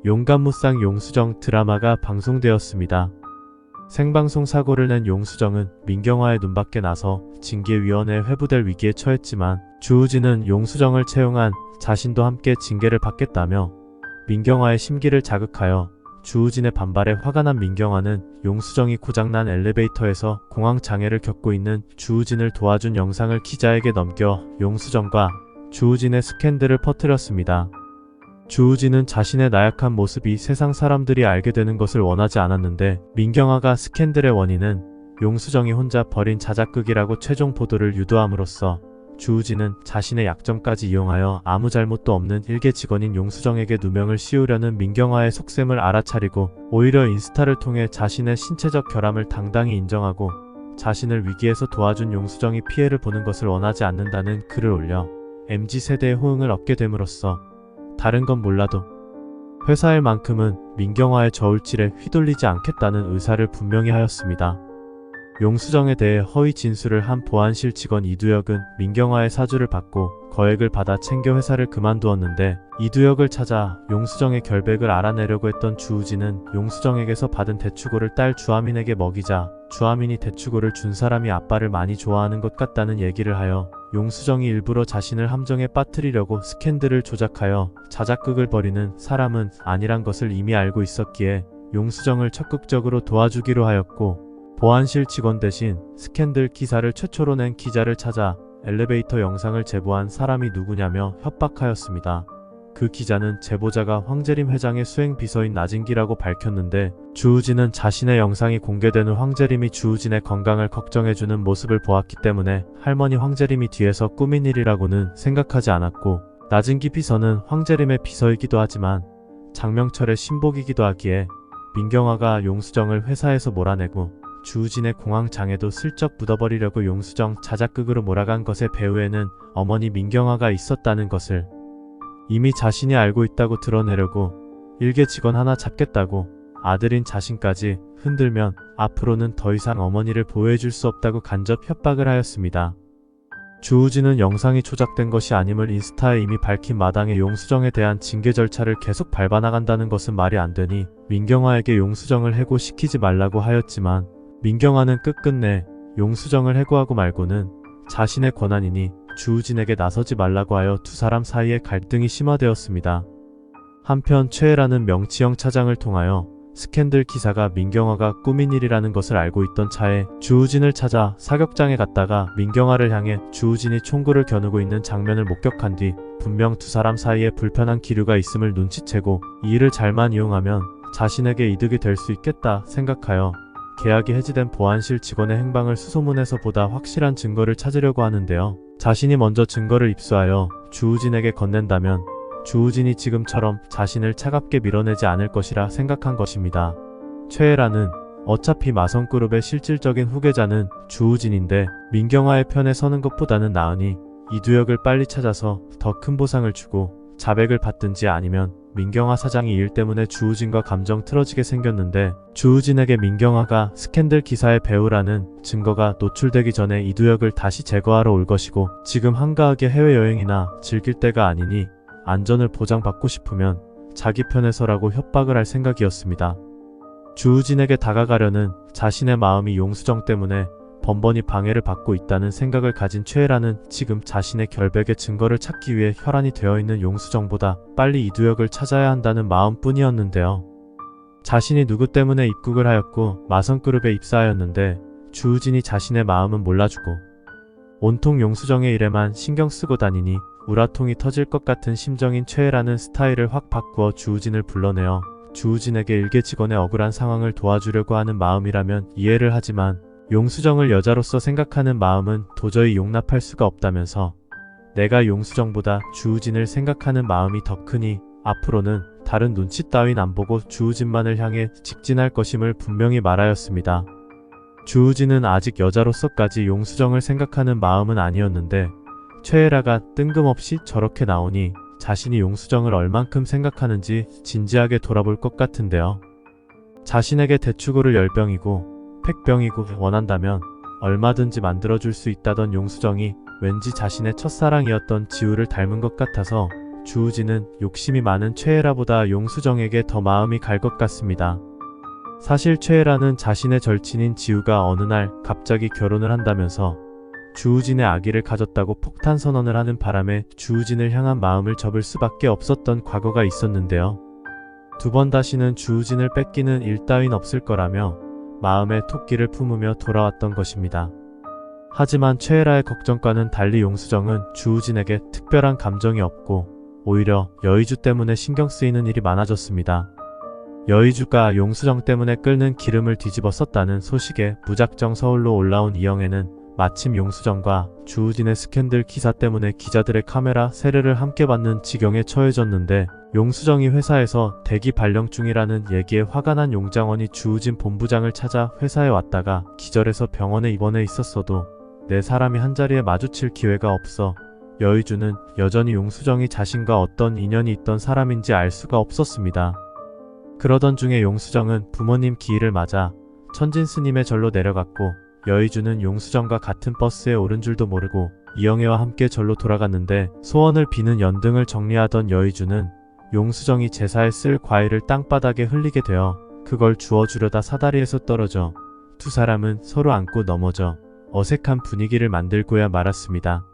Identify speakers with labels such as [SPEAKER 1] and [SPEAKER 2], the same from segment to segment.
[SPEAKER 1] 용감무쌍 용수정 드라마가 방송되었습니다. 생방송 사고를 낸 용수정은 민경화의 눈밖에 나서 징계위원회에 회부될 위기에 처했지만 주우진은 용수정을 채용한 자신도 함께 징계를 받겠다며 민경화의 심기를 자극하여 주우진의 반발에 화가 난 민경화는 용수정이 고장난 엘리베이터에서 공황 장애를 겪고 있는 주우진을 도와준 영상을 기자에게 넘겨 용수정과 주우진의 스캔들을 퍼뜨렸습니다. 주우진은 자신의 나약한 모습이 세상 사람들이 알게 되는 것을 원하지 않았는데 민경화가 스캔들의 원인은 용수정이 혼자 벌인 자작극이라고 최종 보도를 유도함으로써 주우진은 자신의 약점까지 이용하여 아무 잘못도 없는 일개 직원인 용수정에게 누명을 씌우려는 민경화의 속셈을 알아차리고 오히려 인스타를 통해 자신의 신체적 결함을 당당히 인정하고 자신을 위기에서 도와준 용수정이 피해를 보는 것을 원하지 않는다는 글을 올려 MZ세대의 호응을 얻게 됨으로써 다른 건 몰라도 회사 일만큼은 민경화의 저울질에 휘둘리지 않겠다는 의사를 분명히 하였습니다. 용수정에 대해 허위 진술을 한 보안실 직원 이두혁은 민경화의 사주를 받고 거액을 받아 챙겨 회사를 그만두었는데 이두혁을 찾아 용수정의 결백을 알아내려고 했던 주우진은 용수정에게서 받은 대추고를 딸 주하민에게 먹이자 주하민이 대추고를 준 사람이 아빠를 많이 좋아하는 것 같다는 얘기를 하여 용수정이 일부러 자신을 함정에 빠뜨리려고 스캔들을 조작하여 자작극을 벌이는 사람은 아니란 것을 이미 알고 있었기에 용수정을 적극적으로 도와주기로 하였고 보안실 직원 대신 스캔들 기사를 최초로 낸 기자를 찾아 엘리베이터 영상을 제보한 사람이 누구냐며 협박하였습니다. 그 기자는 제보자가 황재림 회장의 수행비서인 나진기라고 밝혔는데 주우진은 자신의 영상이 공개된 후 황재림이 주우진의 건강을 걱정해주는 모습을 보았기 때문에 할머니 황재림이 뒤에서 꾸민 일이라고는 생각하지 않았고 나진기 비서는 황재림의 비서이기도 하지만 장명철의 신복이기도 하기에 민경화가 용수정을 회사에서 몰아내고 주우진의 공황장애도 슬쩍 묻어버리려고 용수정 자작극으로 몰아간 것의 배후에는 어머니 민경화가 있었다는 것을 이미 자신이 알고 있다고 드러내려고 일개 직원 하나 잡겠다고 아들인 자신까지 흔들면 앞으로는 더 이상 어머니를 보호해줄 수 없다고 간접 협박을 하였습니다. 주우진은 영상이 조작된 것이 아님을 인스타에 이미 밝힌 마당에 용수정에 대한 징계 절차를 계속 밟아나간다는 것은 말이 안 되니 민경화에게 용수정을 해고시키지 말라고 하였지만 민경화는 끝끝내 용수정을 해고하고 말고는 자신의 권한이니 주우진에게 나서지 말라고 하여 두 사람 사이에 갈등이 심화되었습니다. 한편 최애라는 명치영 차장을 통하여 스캔들 기사가 민경화가 꾸민 일이라는 것을 알고 있던 차에 주우진을 찾아 사격장에 갔다가 민경화를 향해 주우진이 총구를 겨누고 있는 장면을 목격한 뒤 분명 두 사람 사이에 불편한 기류가 있음을 눈치채고 이 일을 잘만 이용하면 자신에게 이득이 될 수 있겠다 생각하여 계약이 해지된 보안실 직원의 행방을 수소문해서 보다 확실한 증거를 찾으려고 하는데요. 자신이 먼저 증거를 입수하여 주우진에게 건넨다면 주우진이 지금처럼 자신을 차갑게 밀어내지 않을 것이라 생각한 것입니다. 최애라는 어차피 마성그룹의 실질적인 후계자는 주우진인데 민경화의 편에 서는 것보다는 나으니 이두혁을 빨리 찾아서 더 큰 보상을 주고 자백을 받든지 아니면 민경화 사장이 일 때문에 주우진과 감정 틀어지게 생겼는데 주우진에게 민경화가 스캔들 기사의 배우라는 증거가 노출되기 전에 이두혁을 다시 제거하러 올 것이고 지금 한가하게 해외여행이나 즐길 때가 아니니 안전을 보장받고 싶으면 자기 편에 서라고 협박을 할 생각이었습니다. 주우진에게 다가가려는 자신의 마음이 용수정 때문에 번번이 방해를 받고 있다는 생각을 가진 최애라는 지금 자신의 결백의 증거를 찾기 위해 혈안이 되어있는 용수정보다 빨리 이두혁을 찾아야 한다는 마음뿐이었는데요. 자신이 누구 때문에 입국을 하였고 마성그룹에 입사하였는데 주우진이 자신의 마음은 몰라주고 온통 용수정의 일에만 신경 쓰고 다니니 우라통이 터질 것 같은 심정인 최애라는 스타일을 확 바꾸어 주우진을 불러내어 주우진에게 일개 직원의 억울한 상황을 도와주려고 하는 마음이라면 이해를 하지만 용수정을 여자로서 생각하는 마음은 도저히 용납할 수가 없다면서 내가 용수정보다 주우진을 생각하는 마음이 더 크니 앞으로는 다른 눈치 따윈 안 보고 주우진만을 향해 직진할 것임을 분명히 말하였습니다. 주우진은 아직 여자로서까지 용수정을 생각하는 마음은 아니었는데 최애라가 뜬금없이 저렇게 나오니 자신이 용수정을 얼만큼 생각하는지 진지하게 돌아볼 것 같은데요. 자신에게 대추고를 10병이고 팩병이고 원한다면 얼마든지 만들어줄 수 있다던 용수정이 왠지 자신의 첫사랑이었던 지우를 닮은 것 같아서 주우진은 욕심이 많은 최애라보다 용수정에게 더 마음이 갈 것 같습니다. 사실 최애라는 자신의 절친인 지우가 어느 날 갑자기 결혼을 한다면서 주우진의 아기를 가졌다고 폭탄 선언을 하는 바람에 주우진을 향한 마음을 접을 수밖에 없었던 과거가 있었는데요. 두 번 다시는 주우진을 뺏기는 일 따윈 없을 거라며 마음에 토끼를 품으며 돌아왔던 것입니다. 하지만 최애라의 걱정과는 달리 용수정은 주우진에게 특별한 감정이 없고 오히려 여의주 때문에 신경 쓰이는 일이 많아졌습니다. 여의주가 용수정 때문에 끓는 기름을 뒤집어 썼다는 소식에 무작정 서울로 올라온 이영애는 마침 용수정과 주우진의 스캔들 기사 때문에 기자들의 카메라 세례를 함께 받는 지경에 처해졌는데, 용수정이 회사에서 대기 발령 중이라는 얘기에 화가 난 용장원이 주우진 본부장을 찾아 회사에 왔다가 기절해서 병원에 입원해 있었어도 네 사람이 한자리에 마주칠 기회가 없어 여의주는 여전히 용수정이 자신과 어떤 인연이 있던 사람인지 알 수가 없었습니다. 그러던 중에 용수정은 부모님 기일을 맞아 천진스님의 절로 내려갔고, 여의주는 용수정과 같은 버스에 오른 줄도 모르고 이영애와 함께 절로 돌아갔는데, 소원을 비는 연등을 정리하던 여의주는 용수정이 제사에 쓸 과일을 땅바닥에 흘리게 되어 그걸 주워주려다 사다리에서 떨어져 두 사람은 서로 안고 넘어져 어색한 분위기를 만들고야 말았습니다.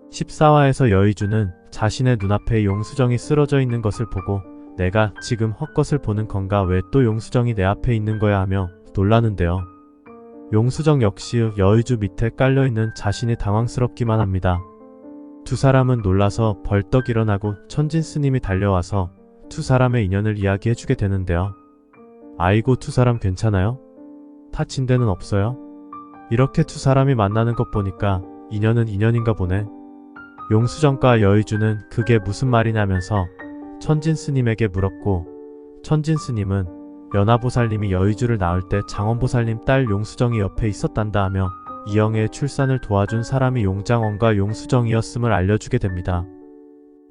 [SPEAKER 1] 14화에서 여의주는 자신의 눈앞에 용수정이 쓰러져 있는 것을 보고 내가 지금 헛것을 보는 건가, 왜 또 용수정이 내 앞에 있는 거야 하며 놀라는데요. 용수정 역시 여의주 밑에 깔려있는 자신이 당황스럽기만 합니다. 두 사람은 놀라서 벌떡 일어나고 천진스님이 달려와서 두 사람의 인연을 이야기해주게 되는데요. 아이고, 두 사람 괜찮아요? 다친 데는 없어요? 이렇게 두 사람이 만나는 것 보니까 인연은 인연인가 보네. 용수정과 여의주는 그게 무슨 말이냐면서 천진스님에게 물었고, 천진스님은 연화보살님이 여의주를 낳을 때 장원보살님 딸 용수정이 옆에 있었단다 하며 이영애의 출산을 도와준 사람이 용장원과 용수정이었음을 알려주게 됩니다.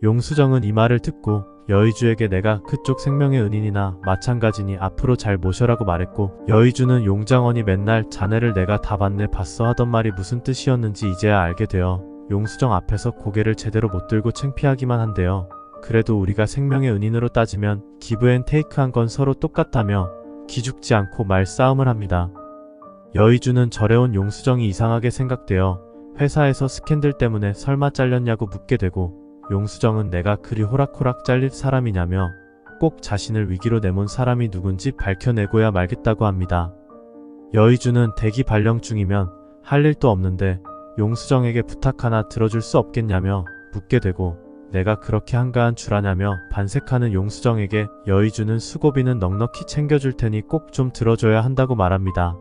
[SPEAKER 1] 용수정은 이 말을 듣고 여의주에게 내가 그쪽 생명의 은인이나 마찬가지니 앞으로 잘 모셔라고 말했고, 여의주는 용장원이 맨날 자네를 내가 다 봤어 하던 말이 무슨 뜻이었는지 이제야 알게 되어 용수정 앞에서 고개를 제대로 못 들고 창피하기만 한데요. 그래도 우리가 생명의 은인으로 따지면 기브앤테이크한 건 서로 똑같다며 기죽지 않고 말싸움을 합니다. 여의주는 절에 온 용수정이 이상하게 생각되어 회사에서 스캔들 때문에 설마 잘렸냐고 묻게 되고, 용수정은 내가 그리 호락호락 잘릴 사람이냐며 꼭 자신을 위기로 내몬 사람이 누군지 밝혀내고야 말겠다고 합니다. 여의주는 대기 발령 중이면 할 일도 없는데 용수정에게 부탁 하나 들어줄 수 없겠냐며 묻게 되고, 내가 그렇게 한가한 줄 아냐며 반색하는 용수정에게 여의주는 수고비는 넉넉히 챙겨줄 테니 꼭 좀 들어줘야 한다고 말합니다.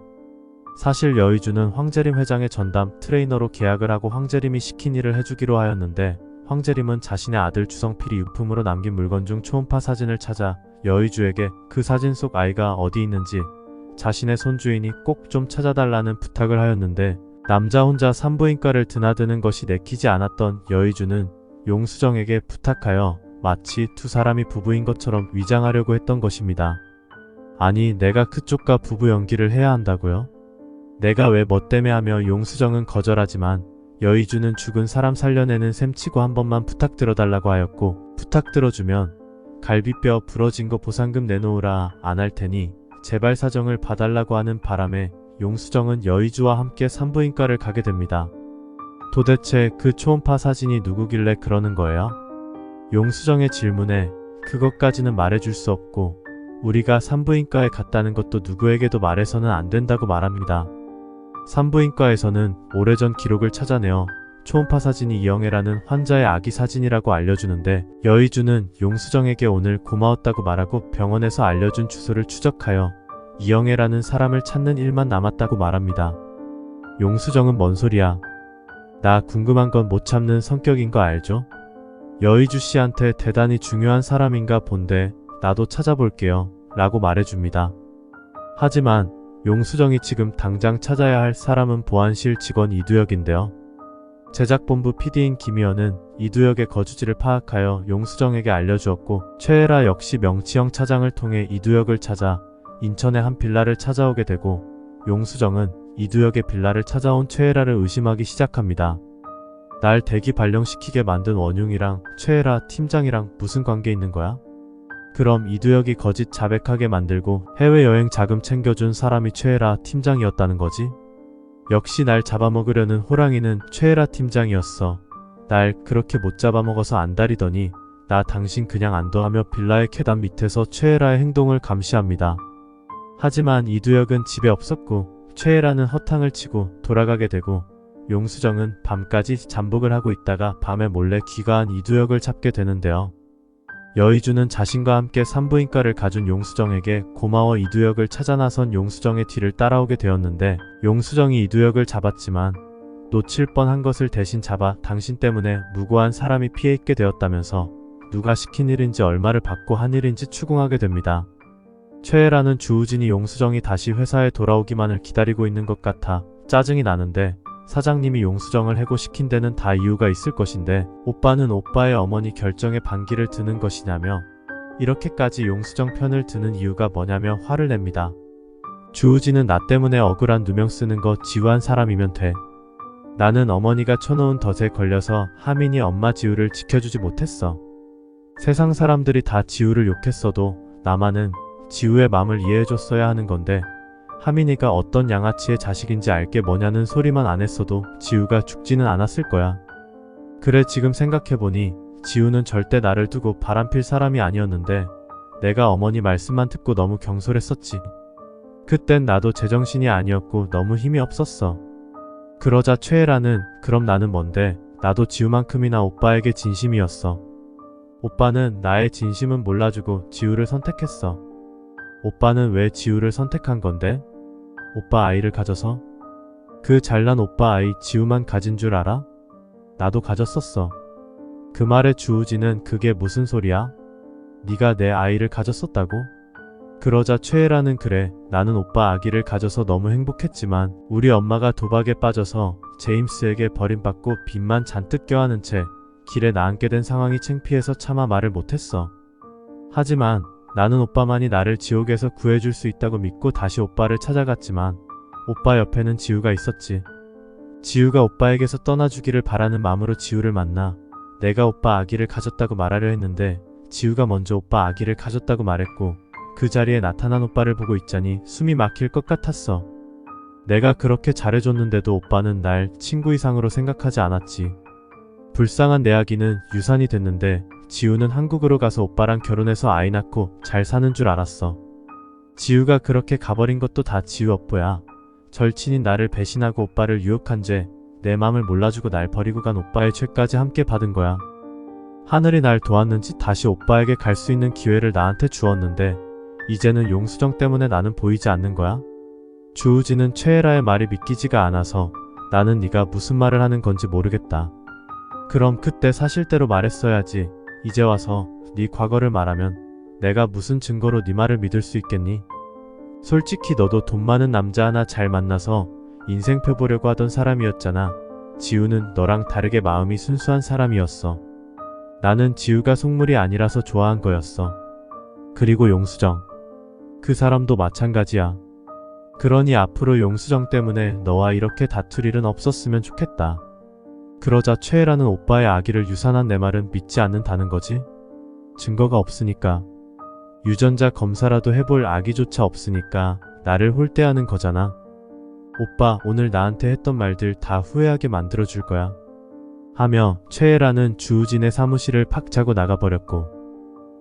[SPEAKER 1] 사실 여의주는 황재림 회장의 전담 트레이너로 계약을 하고 황재림이 시킨 일을 해주기로 하였는데, 황재림은 자신의 아들 주성필이 유품으로 남긴 물건 중 초음파 사진을 찾아 여의주에게 그 사진 속 아이가 어디 있는지 자신의 손주인이 꼭 좀 찾아달라는 부탁을 하였는데, 남자 혼자 산부인과를 드나드는 것이 내키지 않았던 여의주는 용수정에게 부탁하여 마치 두 사람이 부부인 것처럼 위장하려고 했던 것입니다. 아니, 내가 그쪽과 부부 연기를 해야 한다고요? 내가 왜 뭐 때문에 하며 용수정은 거절하지만 여의주는 죽은 사람 살려내는 셈치고 한 번만 부탁 들어달라고 하였고, 부탁 들어주면 갈비뼈 부러진 거 보상금 내놓으라, 안 할 테니 제발 사정을 봐달라고 하는 바람에 용수정은 여의주와 함께 산부인과를 가게 됩니다. 도대체 그 초음파 사진이 누구길래 그러는 거예요? 용수정의 질문에 그것까지는 말해줄 수 없고 우리가 산부인과에 갔다는 것도 누구에게도 말해서는 안 된다고 말합니다. 산부인과에서는 오래전 기록을 찾아내어 초음파 사진이 이영애라는 환자의 아기 사진이라고 알려주는데, 여의주는 용수정에게 오늘 고마웠다고 말하고 병원에서 알려준 주소를 추적하여 이영애라는 사람을 찾는 일만 남았다고 말합니다. 용수정은 뭔 소리야? 나 궁금한 건 못 참는 성격인 거 알죠? 여의주 씨한테 대단히 중요한 사람인가 본데 나도 찾아볼게요 라고 말해줍니다. 하지만 용수정이 지금 당장 찾아야 할 사람은 보안실 직원 이두혁인데요. 제작본부 PD인 김희연은 이두혁의 거주지를 파악하여 용수정에게 알려주었고, 최애라 역시 명치형 차장을 통해 이두혁을 찾아 인천의 한 빌라를 찾아오게 되고, 용수정은 이두혁의 빌라를 찾아온 최애라를 의심하기 시작합니다. 날 대기 발령시키게 만든 원흉이랑 최애라 팀장이랑 무슨 관계 있는 거야? 그럼 이두혁이 거짓 자백하게 만들고 해외여행 자금 챙겨준 사람이 최애라 팀장이었다는 거지? 역시 날 잡아먹으려는 호랑이는 최애라 팀장이었어. 날 그렇게 못 잡아먹어서 안달이더니 나 당신 그냥 안둬하며 빌라의 계단 밑에서 최애라의 행동을 감시합니다. 하지만 이두혁은 집에 없었고 최애라는 허탕을 치고 돌아가게 되고 용수정은 밤까지 잠복을 하고 있다가 밤에 몰래 귀가한 이두혁을 잡게 되는데요. 여의주는 자신과 함께 산부인과를 가준 용수정에게 고마워 이두혁을 찾아 나선 용수정의 뒤를 따라오게 되었는데 용수정이 이두혁을 잡았지만 놓칠 뻔한 것을 대신 잡아 당신 때문에 무고한 사람이 피해 있게 되었다면서 누가 시킨 일인지 얼마를 받고 한 일인지 추궁하게 됩니다. 최애라는 주우진이 용수정이 다시 회사에 돌아오기만을 기다리고 있는 것 같아 짜증이 나는데 사장님이 용수정을 해고시킨 데는 다 이유가 있을 것인데 오빠는 오빠의 어머니 결정에 반기를 드는 것이냐며 이렇게까지 용수정 편을 드는 이유가 뭐냐며 화를 냅니다. 주우진은 나 때문에 억울한 누명 쓰는 거 지우한 사람이면 돼. 나는 어머니가 쳐놓은 덫에 걸려서 하민이 엄마 지우를 지켜주지 못했어. 세상 사람들이 다 지우를 욕했어도 나만은 지우의 맘을 이해해줬어야 하는 건데 하민이가 어떤 양아치의 자식인지 알게 뭐냐는 소리만 안 했어도 지우가 죽지는 않았을 거야. 그래 지금 생각해보니 지우는 절대 나를 두고 바람필 사람이 아니었는데 내가 어머니 말씀만 듣고 너무 경솔했었지. 그땐 나도 제정신이 아니었고 너무 힘이 없었어. 그러자 최애라는 그럼 나는 뭔데 나도 지우만큼이나 오빠에게 진심이었어. 오빠는 나의 진심은 몰라주고 지우를 선택했어. 오빠는 왜 지우를 선택한 건데? 오빠 아이를 가져서? 그 잘난 오빠 아이 지우만 가진 줄 알아? 나도 가졌었어. 그 말에 주우진은 그게 무슨 소리야? 네가 내 아이를 가졌었다고? 그러자 최애라는 그래 나는 오빠 아기를 가져서 너무 행복했지만 우리 엄마가 도박에 빠져서 제임스에게 버림받고 빚만 잔뜩 껴안은 채 길에 나앉게 된 상황이 창피해서 차마 말을 못했어. 하지만 나는 오빠만이 나를 지옥에서 구해줄 수 있다고 믿고 다시 오빠를 찾아갔지만 오빠 옆에는 지우가 있었지. 지우가 오빠에게서 떠나주기를 바라는 마음으로 지우를 만나 내가 오빠 아기를 가졌다고 말하려 했는데 지우가 먼저 오빠 아기를 가졌다고 말했고 그 자리에 나타난 오빠를 보고 있자니 숨이 막힐 것 같았어. 내가 그렇게 잘해줬는데도 오빠는 날 친구 이상으로 생각하지 않았지. 불쌍한 내 아기는 유산이 됐는데 지우는 한국으로 가서 오빠랑 결혼해서 아이 낳고 잘 사는 줄 알았어. 지우가 그렇게 가버린 것도 다 지우 업보야. 절친인 나를 배신하고 오빠를 유혹한 죄, 내 맘을 몰라주고 날 버리고 간 오빠의 죄까지 함께 받은 거야. 하늘이 날 도왔는지 다시 오빠에게 갈 수 있는 기회를 나한테 주었는데 이제는 용수정 때문에 나는 보이지 않는 거야? 주우진은 최애라의 말이 믿기지가 않아서 나는 네가 무슨 말을 하는 건지 모르겠다. 그럼 그때 사실대로 말했어야지. 이제 와서 네 과거를 말하면 내가 무슨 증거로 네 말을 믿을 수 있겠니? 솔직히 너도 돈 많은 남자 하나 잘 만나서 인생 펴보려고 하던 사람이었잖아. 지우는 너랑 다르게 마음이 순수한 사람이었어. 나는 지우가 속물이 아니라서 좋아한 거였어. 그리고 용수정. 그 사람도 마찬가지야. 그러니 앞으로 용수정 때문에 너와 이렇게 다툴 일은 없었으면 좋겠다. 그러자 최애라는 오빠의 아기를 유산한 내 말은 믿지 않는다는 거지? 증거가 없으니까. 유전자 검사라도 해볼 아기조차 없으니까 나를 홀대하는 거잖아. 오빠 오늘 나한테 했던 말들 다 후회하게 만들어줄 거야. 하며 최애라는 주우진의 사무실을 팍 차고 나가버렸고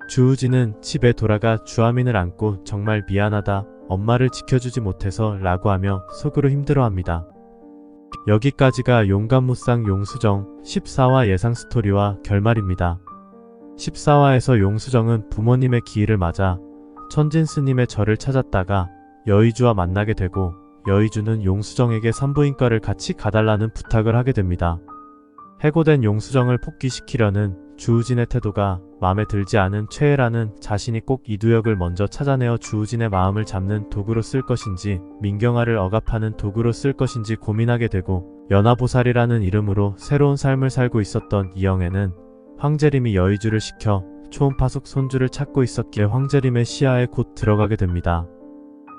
[SPEAKER 1] 주우진은 집에 돌아가 주하민을 안고 정말 미안하다, 엄마를 지켜주지 못해서 라고 하며 속으로 힘들어합니다. 여기까지가 용감무쌍 용수정 14화 예상 스토리와 결말입니다. 14화에서 용수정은 부모님의 기일을 맞아 천진 스님의 절을 찾았다가 여의주와 만나게 되고 여의주는 용수정에게 산부인과를 같이 가달라는 부탁을 하게 됩니다. 해고된 용수정을 복귀시키려는 주우진의 태도가 마음에 들지 않은 최애라는 자신이 꼭 이두혁을 먼저 찾아내어 주우진의 마음을 잡는 도구로 쓸 것인지 민경아를 억압하는 도구로 쓸 것인지 고민하게 되고 연화보살이라는 이름으로 새로운 삶을 살고 있었던 이영애는 황재림이 여의주를 시켜 초음파 속 손주를 찾고 있었기에 황재림의 시야에 곧 들어가게 됩니다.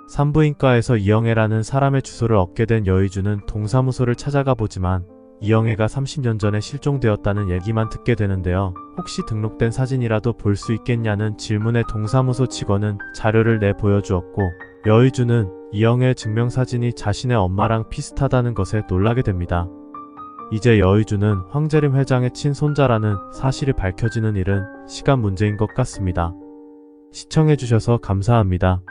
[SPEAKER 1] 산부인과에서 이영애라는 사람의 주소를 얻게 된 여의주는 동사무소를 찾아가 보지만 이영애가 30년 전에 실종되었다는 얘기만 듣게 되는데요. 혹시 등록된 사진이라도 볼 수 있겠냐는 질문에 동사무소 직원은 자료를 내보여주었고 여의주는 이영애의 증명사진이 자신의 엄마랑 비슷하다는 것에 놀라게 됩니다. 이제 여의주는 황재림 회장의 친손자라는 사실이 밝혀지는 일은 시간 문제인 것 같습니다. 시청해주셔서 감사합니다.